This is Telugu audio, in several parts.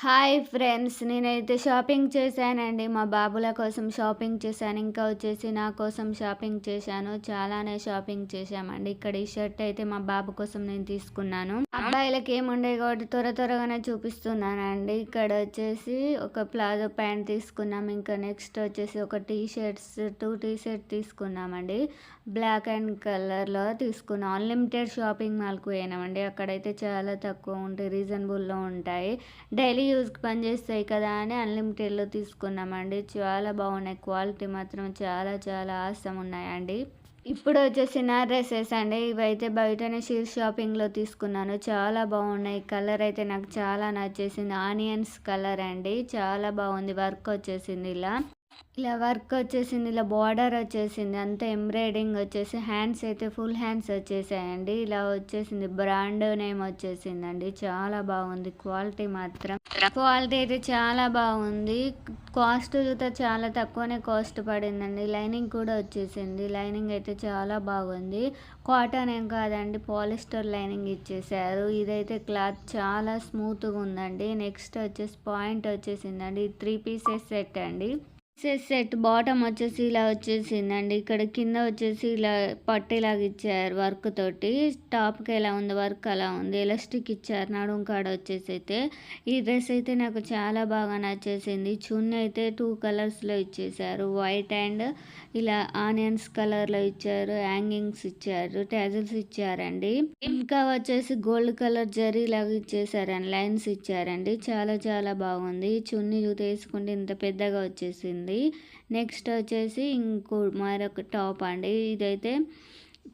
Hi friends! నేనైతే షాపింగ్ చేశానండి. మా బాబుల కోసం షాపింగ్ చేశాను. ఇంకా వచ్చేసి నా కోసం షాపింగ్ చేశాను. చాలానే షాపింగ్ చేశామండి. ఇక్కడ ఈ షర్ట్ అయితే మా బాబు కోసం నేను తీసుకున్నాను. అబ్బాయిలకి ఏముండే కాబట్టి త్వరగానే చూపిస్తున్నానండి. ఇక్కడ వచ్చేసి ఒక ప్లాజో ప్యాంట్ తీసుకున్నాం. ఇంకా నెక్స్ట్ వచ్చేసి ఒక టూ టీ షర్ట్ తీసుకున్నామండి. బ్లాక్ అండ్ కలర్లో తీసుకున్నాం. అన్లిమిటెడ్ షాపింగ్ మాల్కి పోయినామండి. అక్కడైతే చాలా తక్కువ ఉంటాయి, రీజనబుల్లో ఉంటాయి. డైలీ యూజ్కి పనిచేస్తాయి కదా అని అన్లిమిటెడ్లో తీసుకున్నామండి. చాలా బాగున్నాయి, క్వాలిటీ మాత్రం చాలా ఆసమ్ ఉన్నాయండి. ఇప్పుడు వచ్చేసి నా డ్రెస్సెస్ అండి. ఇవైతే బయటనే షాపింగ్లో తీసుకున్నాను. చాలా బాగున్నాయి. కలర్ అయితే నాకు చాలా నచ్చేసింది. ఆనియన్స్ కలర్ అండి, చాలా బాగుంది. వర్క్ వచ్చేసింది ఇలా వర్క్ వచ్చేసింది. ఇలా బార్డర్ వచ్చేసింది. అంతా ఎంబ్రాయిడింగ్ వచ్చేసి హ్యాండ్స్ అయితే ఫుల్ హ్యాండ్స్ వచ్చేసాయండి. ఇలా వచ్చేసింది. బ్రాండ్ నేమ్ వచ్చేసిందండి. చాలా బాగుంది. క్వాలిటీ అయితే చాలా బాగుంది. కాస్ట్ అయితే చాలా తక్కువనే కాస్ట్ పడిందండి. లైనింగ్ కూడా వచ్చేసింది. లైనింగ్ అయితే చాలా బాగుంది. కాటన్ ఏం కాదండి, పాలిస్టర్ లైనింగ్ ఇచ్చేసారు. ఇదైతే క్లాత్ చాలా స్మూత్గా ఉందండి. నెక్స్ట్ వచ్చేసి పాయింట్ వచ్చేసిందండి. 3 పీసెస్ సెట్ అండి. సెట్ బాటమ్ వచ్చేసి ఇలా వచ్చేసిందండి. ఇక్కడ కింద వచ్చేసి ఇలా పట్టేలాగా ఇచ్చారు వర్క్ తోటి. టాప్కి ఎలా ఉంది వర్క్ అలా ఉంది. ఎలాస్టిక్ ఇచ్చారు నడుం కాడ వచ్చేసి అయితే. ఈ డ్రెస్ అయితే నాకు చాలా బాగా నచ్చేసింది. చున్నీ అయితే 2 కలర్స్లో ఇచ్చేసారు. వైట్ అండ్ ఇలా ఆనియన్స్ కలర్లో ఇచ్చారు. హ్యాంగింగ్స్ ఇచ్చారు, టాజిల్స్ ఇచ్చారండి. ఇంకా వచ్చేసి గోల్డ్ కలర్ జరీ లాగా ఇచ్చేసారండి. లైన్స్ ఇచ్చారండి. చాలా బాగుంది. చున్నీ వేసుకుంటే ఇంత పెద్దగా వచ్చేసింది. నెక్స్ట్ వచ్చేసి మరొక టాప్ అండి. ఇదైతే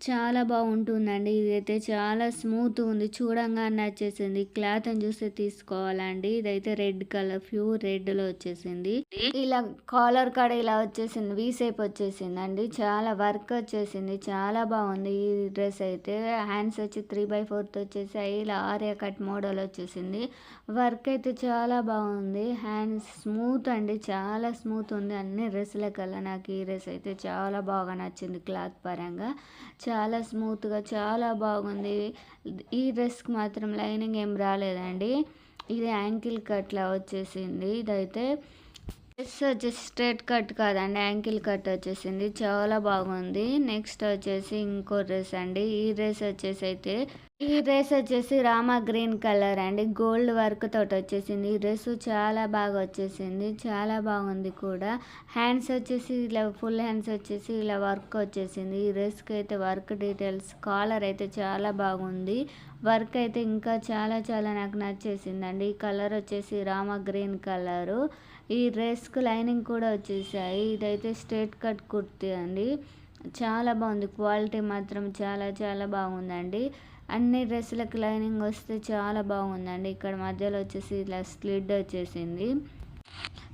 చాలా బాగుంటుందండి. ఇదైతే చాలా స్మూత్ ఉంది. చూడంగానే నచ్చేసింది. క్లాత్ అని చూస్తే తీసుకోవాలండి. ఇదైతే రెడ్ కలర్, ప్యూర్ రెడ్లో వచ్చేసింది. ఇలా కాలర్ కాడ ఇలా వచ్చేసింది. వీ షేప్ వచ్చేసింది అండి. చాలా వర్క్ వచ్చేసింది. చాలా బాగుంది ఈ డ్రెస్ అయితే. హ్యాండ్స్ వచ్చి 3/4 వచ్చేసాయి. ఇలా ఆర్యా కట్ మోడల్ వచ్చేసింది. వర్క్ అయితే చాలా బాగుంది. హ్యాండ్స్ స్మూత్ అండి, చాలా స్మూత్ ఉంది. అన్ని డ్రెస్సుల కల్లా నాకు ఈ డ్రెస్ అయితే చాలా బాగా నచ్చింది. క్లాత్ పరంగా చాలా స్మూత్గా చాలా బాగుంది. ఈ డ్రెస్కి మాత్రం లైనింగ్ ఏం రాలేదండి. ఇది యాంకిల్ కట్లా వచ్చేసింది. ఇదైతే డ్రెస్ వచ్చేసి స్ట్రైట్ కట్ కాదండి, యాంకిల్ కట్ వచ్చేసింది. చాలా బాగుంది. నెక్స్ట్ వచ్చేసి ఇంకో డ్రెస్ అండి. ఈ డ్రెస్ వచ్చేసి రామా గ్రీన్ కలర్ అండి. గోల్డ్ వర్క్ తోటి వచ్చేసింది. ఈ డ్రెస్ చాలా బాగా వచ్చేసింది. చాలా బాగుంది కూడా. హ్యాండ్స్ వచ్చేసి ఇలా ఫుల్ హ్యాండ్స్ వచ్చేసి ఇలా వర్క్ వచ్చేసింది. ఈ డ్రెస్కి అయితే వర్క్ డీటెయిల్స్, కాలర్ అయితే చాలా బాగుంది. వర్క్ అయితే ఇంకా చాలా నాకు నచ్చేసిందండి. ఈ కలర్ వచ్చేసి రామా గ్రీన్ కలరు. ఈ డ్రెస్కి లైనింగ్ కూడా వచ్చేసాయి. ఇదైతే స్ట్రైట్ కట్ కుర్తీ అండి. చాలా బాగుంది. క్వాలిటీ మాత్రం చాలా బాగుందండి. అన్ని డ్రెస్సులకు లైనింగ్ వస్తే చాలా బాగుందండి. ఇక్కడ మధ్యలో వచ్చేసి ఇలా స్లిడ్ వచ్చేసింది.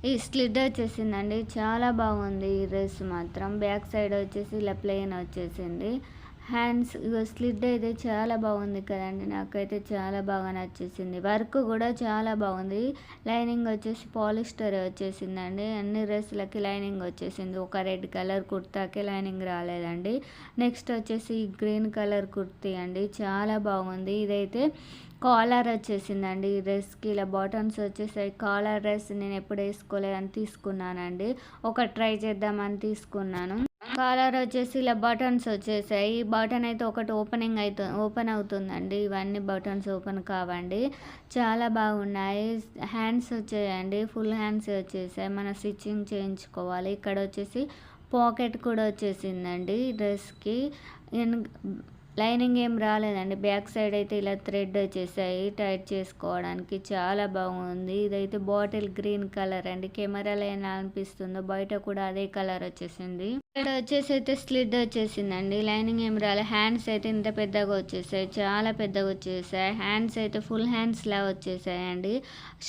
ఈ స్లిడ్ వచ్చేసిందండి. చాలా బాగుంది ఈ డ్రెస్ మాత్రం. బ్యాక్ సైడ్ వచ్చేసి ఇలా ప్లెయిన్ వచ్చేసింది. హ్యాండ్స్ స్లిడ్ అయితే చాలా బాగుంది కదండి. నాకైతే చాలా బాగా నచ్చేసింది. వర్క్ కూడా చాలా బాగుంది. లైనింగ్ వచ్చేసి పాలిస్టర్ వచ్చేసిందండి. అన్ని డ్రెస్సులకి లైనింగ్ వచ్చేసింది. ఒక రెడ్ కలర్ కుర్తాకి లైనింగ్ రాలేదండి. నెక్స్ట్ వచ్చేసి గ్రీన్ కలర్ కుర్తీ అండి. చాలా బాగుంది. ఇదైతే కాలర్ వచ్చేసిందండి. ఈ డ్రెస్కి ఇలా బాటమ్స్ వచ్చేసాయి. కాలర్ డ్రెస్ నేను ఎప్పుడు వేసుకోలేదని తీసుకున్నానండి. ఒక ట్రై చేద్దామని తీసుకున్నాను. కాలర్ వచ్చేసి ఇలా బటన్స్ వచ్చేసాయి. ఈ బటన్ అయితే ఒకటి ఓపెన్ అవుతుందండి. ఇవన్నీ బటన్స్ ఓపెన్ కావండి. చాలా బాగున్నాయి. హ్యాండ్స్ వచ్చాయండి, ఫుల్ హ్యాండ్స్ వచ్చేసాయి. మనం స్టిచ్చింగ్ చేయించుకోవాలి. ఇక్కడ వచ్చేసి పాకెట్ కూడా వచ్చేసిందండి డ్రెస్కి. లైనింగ్ ఏం రాలేదండి. బ్యాక్ సైడ్ అయితే ఇలా థ్రెడ్ వచ్చేసాయి టైట్ చేసుకోవడానికి. చాలా బాగుంది. ఇదైతే బాటిల్ గ్రీన్ కలర్ అండి. కెమెరాలో ఎలా అనిపిస్తుందో బయట కూడా అదే కలర్ వచ్చేసింది. ఇక్కడ వచ్చేసి అయితే స్లిడ్ వచ్చేసిందండి. లైనింగ్ ఏం రాలే. హ్యాండ్స్ అయితే ఇంత పెద్దగా వచ్చేసాయి, చాలా పెద్దగా వచ్చేసాయి. హ్యాండ్స్ అయితే ఫుల్ హ్యాండ్స్ లా వచ్చేసాయండి.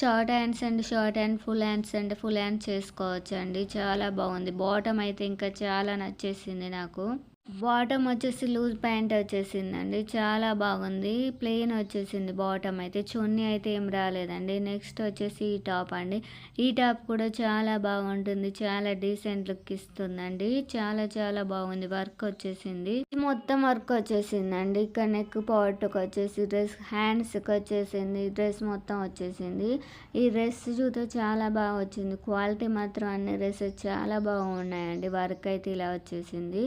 Short hands and short hand, full hands అంటే ఫుల్ హ్యాండ్స్ చేసుకోవచ్చు అండి. చాలా బాగుంది. బాటమ్ అయితే ఇంకా చాలా నచ్చేసింది నాకు. బాటమ్ వచ్చేసి లూజ్ ప్యాంట్ వచ్చేసిందండి. చాలా బాగుంది. ప్లెయిన్ వచ్చేసింది బాటమ్ అయితే. చున్నీ అయితే ఏం రాలేదండి. నెక్స్ట్ వచ్చేసి ఈ టాప్ అండి. ఈ టాప్ కూడా చాలా బాగుంటుంది. చాలా డీసెంట్ లుక్ ఇస్తుందండి. చాలా చాలా బాగుంది. వర్క్ వచ్చేసింది. మొత్తం వర్క్ వచ్చేసిందండి. ఇక్కడ నెక్ పార్ట్‌కి వచ్చేసి డ్రెస్ హ్యాండ్స్‌కి వచ్చేసింది. డ్రెస్ మొత్తం వచ్చేసింది. ఈ డ్రెస్ చూస్తే చాలా బాగా వచ్చింది. క్వాలిటీ మాత్రం అన్ని డ్రెసెస్ చాలా బాగున్నాయండి. వర్క్ అయితే ఇలా వచ్చేసింది.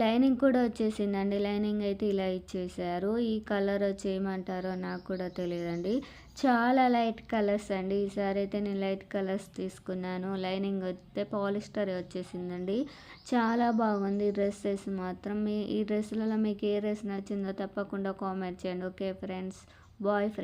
లైనింగ్ కూడా వచ్చేసిందండి. లైనింగ్ అయితే ఇలా ఇచ్చేసారు. ఈ కలర్ వచ్చి ఏమంటారో నాకు కూడా తెలియదండి. చాలా లైట్ కలర్స్ అండి. ఈసారి అయితే నేను లైట్ కలర్స్ తీసుకున్నాను. లైనింగ్ వస్తే పాలిస్టర్ వచ్చేసిందండి. చాలా బాగుంది డ్రెస్సెస్ మాత్రం. ఈ డ్రెస్సులలో మీకు ఏ డ్రెస్ నచ్చిందో తప్పకుండా కామెంట్ చేయండి. Okay friends. Bye friends.